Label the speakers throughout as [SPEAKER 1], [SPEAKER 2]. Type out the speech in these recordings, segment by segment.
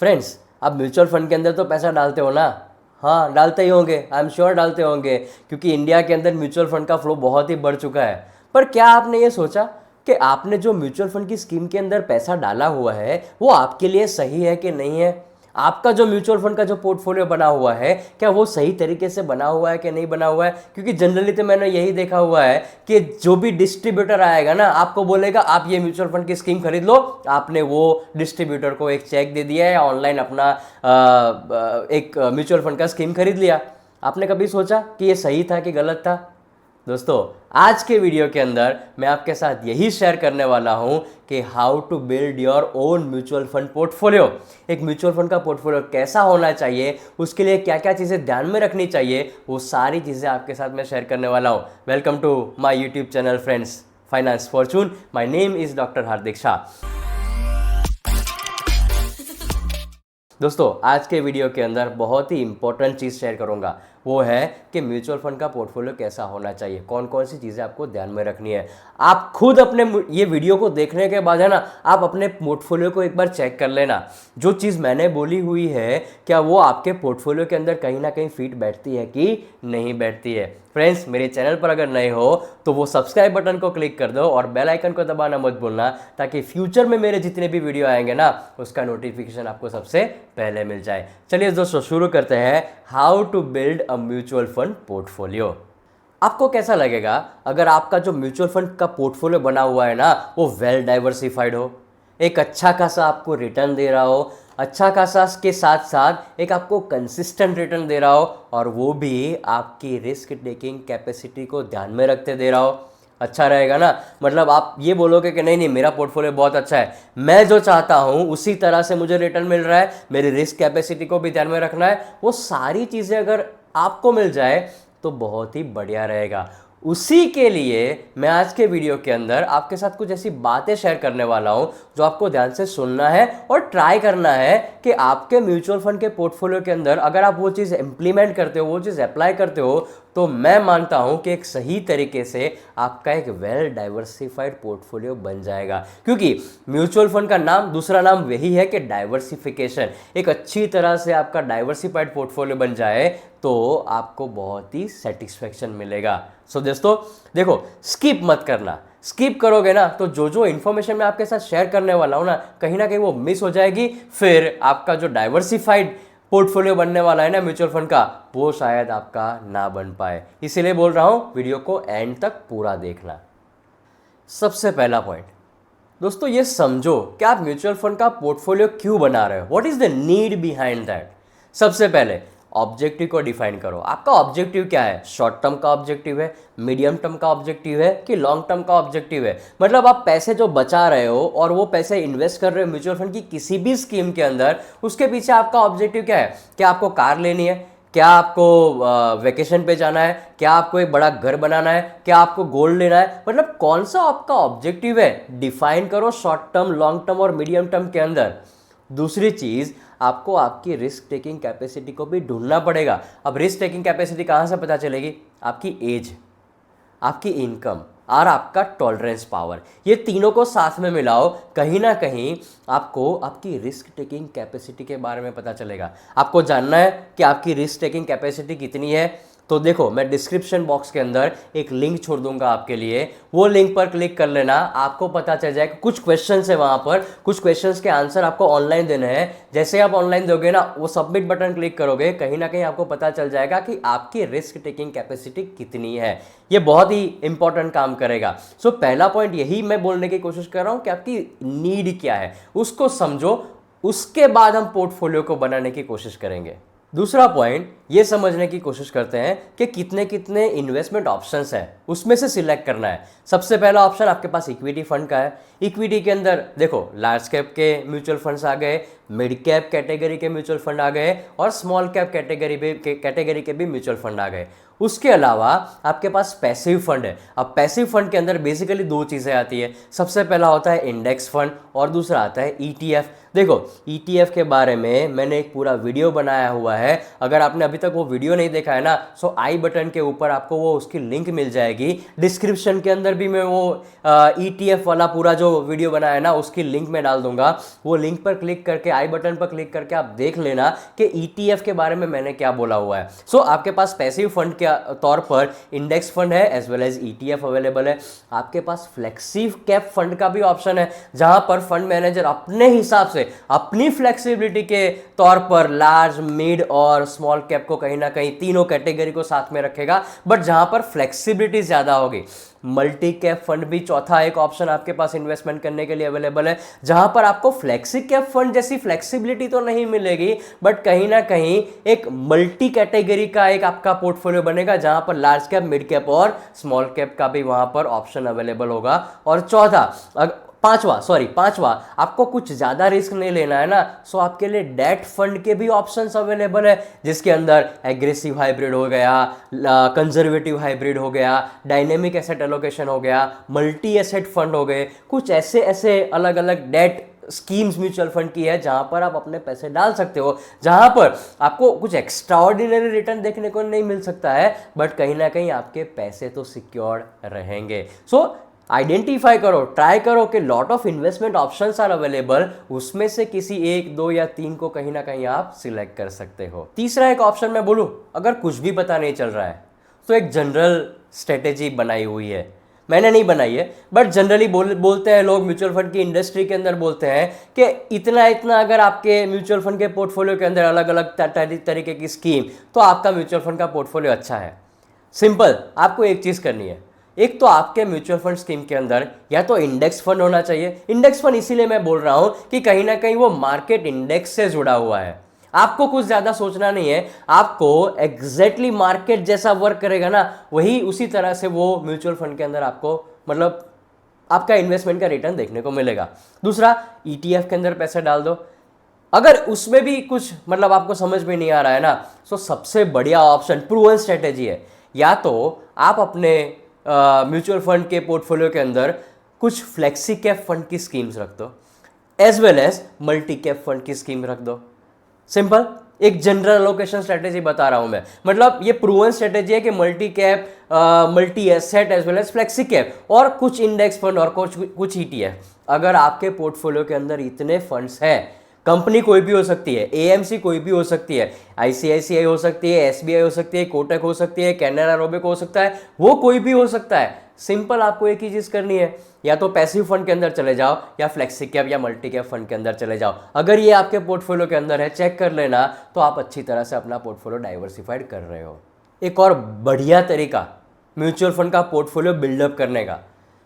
[SPEAKER 1] Friends, आप mutual fund के अंदर तो पैसा डालते हो ना? हाँ, डालते ही होंगे, आई एम श्योर डालते होंगे, क्योंकि इंडिया के अंदर म्यूचुअल फंड का फ्लो बहुत ही बढ़ चुका है। पर क्या आपने ये सोचा कि आपने जो म्यूचुअल फंड की स्कीम के अंदर पैसा डाला हुआ है वो आपके लिए सही है कि नहीं है? आपका जो म्यूचुअल फंड का जो पोर्टफोलियो बना हुआ है, क्या वो सही तरीके से बना हुआ है कि नहीं बना हुआ है? क्योंकि जनरली तो मैंने यही देखा हुआ है कि जो भी डिस्ट्रीब्यूटर आएगा ना, आपको बोलेगा आप ये म्यूचुअल फंड की स्कीम खरीद लो, आपने वो डिस्ट्रीब्यूटर को एक चेक दे दिया या ऑनलाइन अपना एक म्यूचुअल फंड का स्कीम खरीद लिया। आपने कभी सोचा कि ये सही था कि गलत था? दोस्तों, आज के वीडियो के अंदर मैं आपके साथ यही शेयर करने वाला हूं कि how to build your own mutual fund portfolio. एक म्यूचुअल फंड का पोर्टफोलियो कैसा होना चाहिए, उसके लिए क्या क्या चीज़ें ध्यान में रखनी चाहिए, वो सारी चीज़ें आपके साथ मैं शेयर करने वाला हूं। Welcome to my YouTube channel friends, finance fortune. My name is doctor Hardik Shah. दोस्तों, आज के वीडियो के अंदर बहुत ही इंपॉर्टेंट चीज़ शेयर करूंगा, वो है कि म्यूचुअल फंड का पोर्टफोलियो कैसा होना चाहिए, कौन कौन सी चीज़ें आपको ध्यान में रखनी है। आप खुद अपने ये वीडियो को देखने के बाद है ना, आप अपने पोर्टफोलियो को एक बार चेक कर लेना। जो चीज़ मैंने बोली हुई है, क्या वो आपके पोर्टफोलियो के अंदर कहीं ना कहीं फिट बैठती है कि नहीं बैठती है। फ्रेंड्स, मेरे चैनल पर अगर नए हो तो वो सब्सक्राइब बटन को क्लिक कर दो और बेल आइकन को दबाना मत भूलना, ताकि फ्यूचर में मेरे जितने भी वीडियो आएंगे ना, उसका नोटिफिकेशन आपको सबसे पहले मिल जाए। चलिए दोस्तों, शुरू करते हैं how to build a mutual fund portfolio. आपको कैसा लगेगा अगर आपका जो म्यूचुअल फंड का पोर्टफोलियो बना हुआ है ना, वो वेल डाइवर्सिफाइड हो, एक अच्छा खासा आपको रिटर्न दे रहा हो, अच्छा खासा के साथ साथ एक आपको कंसिस्टेंट रिटर्न दे रहा हो, और वो भी आपकी रिस्क टेकिंग कैपेसिटी को ध्यान में रखते दे रहा हो? अच्छा रहेगा ना। मतलब आप ये बोलोगे कि नहीं नहीं, मेरा पोर्टफोलियो बहुत अच्छा है, मैं जो चाहता हूँ उसी तरह से मुझे रिटर्न मिल रहा है, मेरी रिस्क कैपेसिटी को भी ध्यान में रखना है, वो सारी चीज़ें अगर आपको मिल जाए तो बहुत ही बढ़िया रहेगा। उसी के लिए मैं आज के वीडियो के अंदर आपके साथ कुछ ऐसी बातें शेयर करने वाला हूं जो आपको ध्यान से सुनना है और ट्राई करना है कि आपके म्यूचुअल फंड के पोर्टफोलियो के अंदर अगर आप वो चीज़ इंप्लीमेंट करते हो, वो चीज़ अप्लाई करते हो, तो मैं मानता हूं कि एक सही तरीके से आपका एक वेल डाइवर्सिफाइड पोर्टफोलियो बन जाएगा। क्योंकि म्यूचुअल फंड का नाम, दूसरा नाम वही है कि डाइवर्सिफिकेशन। एक अच्छी तरह से आपका डाइवर्सिफाइड पोर्टफोलियो बन जाए तो आपको बहुत ही सेटिस्फेक्शन मिलेगा। सो दोस्तों देखो, स्किप मत करना। स्किप करोगे ना तो जो जो इन्फॉर्मेशन मैं आपके साथ शेयर करने वाला हूं ना कहीं वो मिस हो जाएगी। फिर आपका जो डाइवर्सिफाइड पोर्टफोलियो बनने वाला है ना म्यूचुअल फंड का, वो शायद आपका ना बन पाए। इसीलिए बोल रहा हूं, वीडियो को एंड तक पूरा देखना। सबसे पहला पॉइंट दोस्तों, ये समझो कि आप म्यूचुअल फंड का पोर्टफोलियो क्यों बना रहे हो। What is the need behind that. सबसे पहले ऑब्जेक्टिव को डिफाइन करो। आपका ऑब्जेक्टिव क्या है? शॉर्ट टर्म का ऑब्जेक्टिव है, मीडियम टर्म का ऑब्जेक्टिव है कि लॉन्ग टर्म का ऑब्जेक्टिव है? मतलब आप पैसे जो बचा रहे हो और वो पैसे इन्वेस्ट कर रहे हो म्यूचुअल फंड की किसी भी स्कीम के अंदर, उसके पीछे आपका ऑब्जेक्टिव क्या है? क्या आपको कार लेनी है? क्या आपको वेकेशन पे जाना है? क्या आपको एक बड़ा घर बनाना है? क्या आपको गोल्ड लेना है? मतलब कौन सा आपका ऑब्जेक्टिव है, डिफाइन करो शॉर्ट टर्म, लॉन्ग टर्म और मीडियम टर्म के अंदर। दूसरी चीज़, आपको आपकी रिस्क टेकिंग कैपेसिटी को भी ढूंढना पड़ेगा। अब रिस्क टेकिंग कैपेसिटी कहाँ से पता चलेगी? आपकी एज, आपकी इनकम और आपका टॉलरेंस पावर, ये तीनों को साथ में मिलाओ, कहीं ना कहीं आपको आपकी रिस्क टेकिंग कैपेसिटी के बारे में पता चलेगा। आपको जानना है कि आपकी रिस्क टेकिंग कैपेसिटी कितनी है, तो देखो मैं डिस्क्रिप्शन बॉक्स के अंदर एक लिंक छोड़ दूंगा आपके लिए, वो लिंक पर क्लिक कर लेना, आपको पता चल जाएगा। कुछ क्वेश्चंस है वहां पर, कुछ क्वेश्चंस के आंसर आपको ऑनलाइन देने हैं। जैसे आप ऑनलाइन दोगे ना, वो सबमिट बटन क्लिक करोगे, कहीं ना कहीं आपको पता चल जाएगा कि आपकी रिस्क टेकिंग कैपेसिटी कितनी है। ये बहुत ही इंपॉर्टेंट काम करेगा। सो पहला पॉइंट यही मैं बोलने की कोशिश कर रहा हूं कि आपकी नीड क्या है, उसको समझो, उसके बाद हम पोर्टफोलियो को बनाने की कोशिश करेंगे। दूसरा पॉइंट ये समझने की कोशिश करते हैं कि कितने कितने इन्वेस्टमेंट ऑप्शंस हैं, उसमें से सिलेक्ट करना है। सबसे पहला ऑप्शन आपके पास इक्विटी फंड का है। इक्विटी के अंदर देखो, लार्ज कैप के म्यूचुअल फंड्स आ गए, मिड कैप कैटेगरी के म्यूचुअल फंड आ गए और स्मॉल कैप कैटेगरी के भी म्यूचुअल फंड आ गए। उसके अलावा आपके पास पैसिव फंड है। अब पैसिव फंड के अंदर बेसिकली दो चीज़ें आती है। सबसे पहला होता है इंडेक्स फंड और दूसरा आता है ईटीएफ। देखो, ईटीएफ के बारे में मैंने एक पूरा वीडियो बनाया हुआ है। अगर आपने अभी तक वो वीडियो नहीं देखा है ना, सो आई बटन के ऊपर आपको वो उसकी लिंक मिल जाएगी। डिस्क्रिप्शन के अंदर भी मैं वो ईटीएफ वाला पूरा जो वीडियो बनाया है ना, उसकी लिंक मैं डाल दूंगा। वो लिंक पर क्लिक करके आई बटन पर क्लिक करके आप देख लेना कि ETF के बारे में मैंने क्या बोला हुआ है। सो आपके पास पैसिव फंड के तौर पर इंडेक्स फंड है as well as ETF available है। आपके पास फ्लेक्सिव कैप फंड का भी ऑप्शन है, जहां पर फंड मैनेजर अपने हिसाब से अपनी फ्लेक्सिबिलिटी के तौर पर लार्ज, मिड और स्मॉल कैप को कहीं ना कहीं तीनों कैटेगरी को साथ में रखेगा, बट जहां पर फ्लेक्सिबिलिटी ज्यादा होगी। मल्टी कैप फंड भी चौथा एक ऑप्शन आपके पास इन्वेस्टमेंट करने के लिए अवेलेबल है, जहां पर आपको फ्लेक्सी कैप फंड जैसी फ्लेक्सिबिलिटी तो नहीं मिलेगी, बट कहीं ना कहीं एक मल्टी कैटेगरी का एक आपका पोर्टफोलियो बनेगा, जहां पर लार्ज कैप, मिड कैप और स्मॉल कैप का भी वहां पर ऑप्शन अवेलेबल होगा। और पांचवा आपको कुछ ज्यादा रिस्क नहीं लेना है ना, सो आपके लिए डेट फंड के भी ऑप्शंस अवेलेबल है, जिसके अंदर एग्रेसिव हाइब्रिड हो गया, कंजर्वेटिव हाइब्रिड हो गया, डायनेमिक एसेट एलोकेशन हो गया, मल्टी एसेट फंड हो गए। कुछ ऐसे अलग अलग डेट स्कीम्स म्यूचुअल फंड की है जहां पर आप अपने पैसे डाल सकते हो, जहां पर आपको कुछ एक्स्ट्राऑर्डिनरी रिटर्न देखने को नहीं मिल सकता है, बट कहीं ना कहीं आपके पैसे तो सिक्योर्ड रहेंगे। सो आइडेंटिफाई करो, ट्राई करो कि lot of investment options are available, उसमें से किसी एक, दो या तीन को कहीं ना कहीं आप सिलेक्ट कर सकते हो। तीसरा एक ऑप्शन मैं बोलूं, अगर कुछ भी पता नहीं चल रहा है तो एक जनरल स्ट्रेटेजी बनाई हुई है, मैंने नहीं बनाई है, बट जनरली बोलते हैं लोग, म्यूचुअल फंड की इंडस्ट्री के अंदर बोलते हैं कि इतना इतना अगर आपके म्यूचुअल फंड के पोर्टफोलियो के अंदर अलग अलग तरीके की स्कीम, तो आपका म्यूचुअल फंड का पोर्टफोलियो अच्छा है। सिंपल, आपको एक चीज करनी है, एक तो आपके म्यूचुअल फंड स्कीम के अंदर या तो इंडेक्स फंड होना चाहिए। इंडेक्स फंड इसीलिए मैं बोल रहा हूं कि कहीं ना कहीं वो मार्केट इंडेक्स से जुड़ा हुआ है। आपको कुछ ज्यादा सोचना नहीं है, आपको एग्जैक्टली मार्केट जैसा वर्क करेगा ना, वही उसी तरह से वो म्यूचुअल फंड के अंदर आपको मतलब आपका इन्वेस्टमेंट का रिटर्न देखने को मिलेगा। दूसरा, ETF के अंदर पैसे डाल दो। अगर उसमें भी कुछ मतलब आपको समझ में नहीं आ रहा है ना, तो सबसे बढ़िया ऑप्शन प्रूवन स्ट्रेटेजी है, या तो आप अपने म्यूचुअल फंड के पोर्टफोलियो के अंदर कुछ फ्लेक्सी कैप फंड की स्कीम्स रख दो, as well as multi cap fund की स्कीम रख दो। सिंपल, एक जनरल अलोकेशन स्ट्रेटेजी बता रहा हूं मैं, मतलब ये प्रूवन स्ट्रेटेजी है कि multi cap, multi asset as well as flexi cap और कुछ इंडेक्स फंड और कुछ ETF। अगर आपके पोर्टफोलियो के अंदर इतने फंड्स हैं, कंपनी कोई भी हो सकती है, AMC कोई भी हो सकती है, ICICI हो सकती है, SBI हो सकती है, कोटक हो सकती है, कैनरा रोबेको हो सकता है, वो कोई भी हो सकता है। सिंपल, आपको एक ही चीज करनी है, या तो पैसिव फंड के अंदर चले जाओ या फ्लेक्सी कैप या मल्टी कैप फंड के अंदर चले जाओ। अगर ये आपके पोर्टफोलियो के अंदर है, चेक कर लेना, तो आप अच्छी तरह से अपना पोर्टफोलियो डाइवर्सिफाइड कर रहे हो। एक और बढ़िया तरीका म्यूचुअल फंड का पोर्टफोलियो बिल्डअप करने का,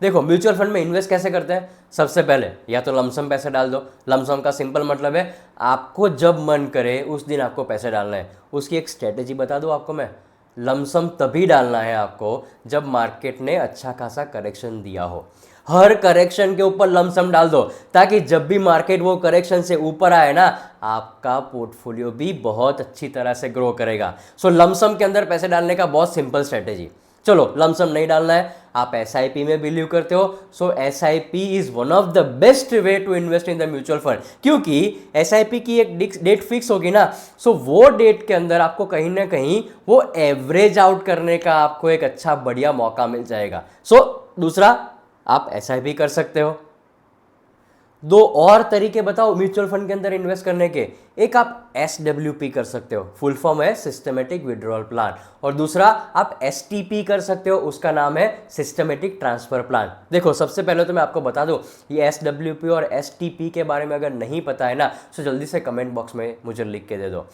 [SPEAKER 1] देखो म्यूचुअल फंड में इन्वेस्ट कैसे करते हैं। सबसे पहले या तो लमसम पैसे डाल दो। लमसम का सिंपल मतलब है आपको जब मन करे उस दिन आपको पैसे डालना है। उसकी एक स्ट्रेटेजी बता दूं आपको मैं, लमसम तभी डालना है आपको जब मार्केट ने अच्छा खासा करेक्शन दिया हो। हर करेक्शन के ऊपर लमसम डाल दो, ताकि जब भी मार्केट वो करेक्शन से ऊपर आए ना, आपका पोर्टफोलियो भी बहुत अच्छी तरह से ग्रो करेगा। सो लमसम के अंदर पैसे डालने का बहुत सिंपल स्ट्रेटेजी। चलो लमसम नहीं डालना है, आप SIP में बिलीव करते हो, so SIP is one of the best way to invest in the mutual fund, क्योंकि SIP की एक डेट फिक्स होगी ना, सो वो डेट के अंदर आपको कहीं ना कहीं वो एवरेज आउट करने का आपको एक अच्छा बढ़िया मौका मिल जाएगा। सो दूसरा, आप SIP कर सकते हो। दो और तरीके बताओ म्यूचुअल फंड के अंदर इन्वेस्ट करने के, एक आप SWP कर सकते हो, फुल फॉर्म है सिस्टमेटिक विड्रॉल प्लान, और दूसरा आप STP कर सकते हो, उसका नाम है सिस्टमेटिक ट्रांसफर प्लान। देखो सबसे पहले तो मैं आपको बता दूं, ये SWP और STP के बारे में अगर नहीं पता है ना, तो जल्दी से कमेंट बॉक्स में मुझे लिख के दे दो।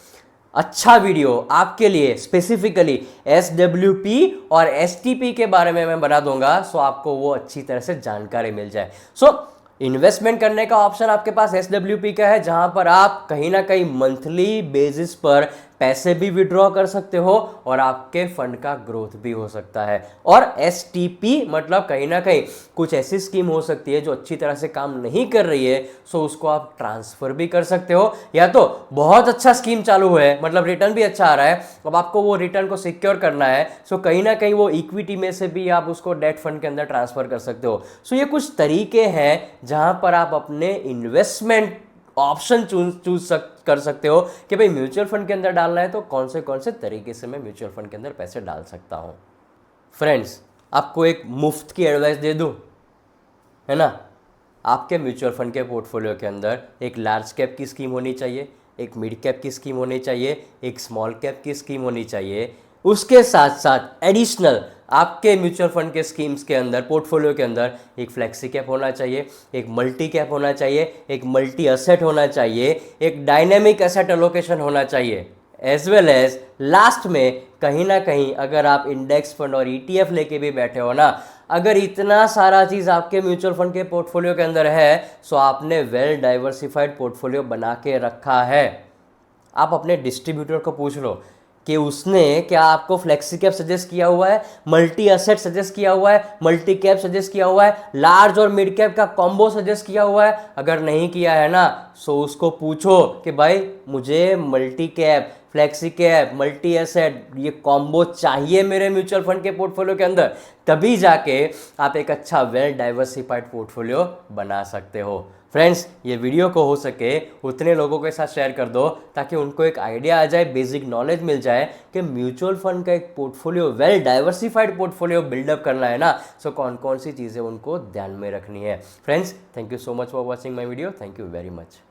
[SPEAKER 1] अच्छा वीडियो आपके लिए स्पेसिफिकली SWP और STP के बारे में मैं बना दूंगा, सो आपको वो अच्छी तरह से जानकारी मिल जाए। सो इन्वेस्टमेंट करने का ऑप्शन आपके पास SWP का है, जहां पर आप कहीं ना कहीं मंथली बेसिस पर पैसे भी विड्रॉ कर सकते हो और आपके फंड का ग्रोथ भी हो सकता है। और STP मतलब कहीं ना कहीं कुछ ऐसी स्कीम हो सकती है जो अच्छी तरह से काम नहीं कर रही है, सो उसको आप ट्रांसफर भी कर सकते हो, या तो बहुत अच्छा स्कीम चालू है, मतलब रिटर्न भी अच्छा आ रहा है, अब आपको वो रिटर्न को सिक्योर करना है, सो कहीं ना कहीं वो इक्विटी में से भी आप उसको डेट फंड के अंदर ट्रांसफर कर सकते हो। सो ये कुछ तरीके हैं जहां पर आप अपने इन्वेस्टमेंट ऑप्शन चूज कर सकते हो कि भाई म्यूचुअल फंड के अंदर डालना है तो कौन से तरीके से मैं म्यूचुअल फंड के अंदर पैसे डाल सकता हूं। फ्रेंड्स, आपको एक मुफ्त की एडवाइस दे दूं, है ना, आपके म्यूचुअल फंड के पोर्टफोलियो के अंदर एक लार्ज कैप की स्कीम होनी चाहिए, एक मिड कैप की स्कीम होनी चाहिए, एक स्मॉल कैप की स्कीम होनी चाहिए। उसके साथ साथ एडिशनल आपके म्यूचुअल फंड के स्कीम्स के अंदर, पोर्टफोलियो के अंदर एक फ्लेक्सी कैप होना चाहिए, एक मल्टी कैप होना चाहिए, एक मल्टी एसेट होना चाहिए, एक डायनेमिक एसेट एलोकेशन होना चाहिए, एज वेल एज लास्ट में कहीं ना कहीं अगर आप इंडेक्स फंड और ईटीएफ लेके भी बैठे हो ना, अगर इतना सारा चीज़ आपके म्यूचुअल फंड के पोर्टफोलियो के अंदर है, सो आपने वेल डाइवर्सिफाइड पोर्टफोलियो बना के रखा है। आप अपने डिस्ट्रीब्यूटर को पूछ लो कि उसने क्या आपको फ्लेक्सी कैप सजेस्ट किया हुआ है, मल्टी एसेट सजेस्ट किया हुआ है, मल्टी कैप सजेस्ट किया हुआ है, लार्ज और मिड कैप का कॉम्बो सजेस्ट किया हुआ है। अगर नहीं किया है ना, सो उसको पूछो कि भाई मुझे multi cap, flexi cap, multi asset ये कॉम्बो चाहिए मेरे म्यूचुअल फंड के पोर्टफोलियो के अंदर, तभी जाके आप एक अच्छा वेल डाइवर्सिफाइड पोर्टफोलियो बना सकते हो। फ्रेंड्स, ये वीडियो को हो सके उतने लोगों के साथ शेयर कर दो ताकि उनको एक आइडिया आ जाए, बेसिक नॉलेज मिल जाए कि म्यूचुअल फंड का एक portfolio, well diversified portfolio build up करना है ना, सो कौन कौन सी चीज़ें उनको ध्यान में रखनी है। Friends, thank you so much for watching my video. Thank you very much.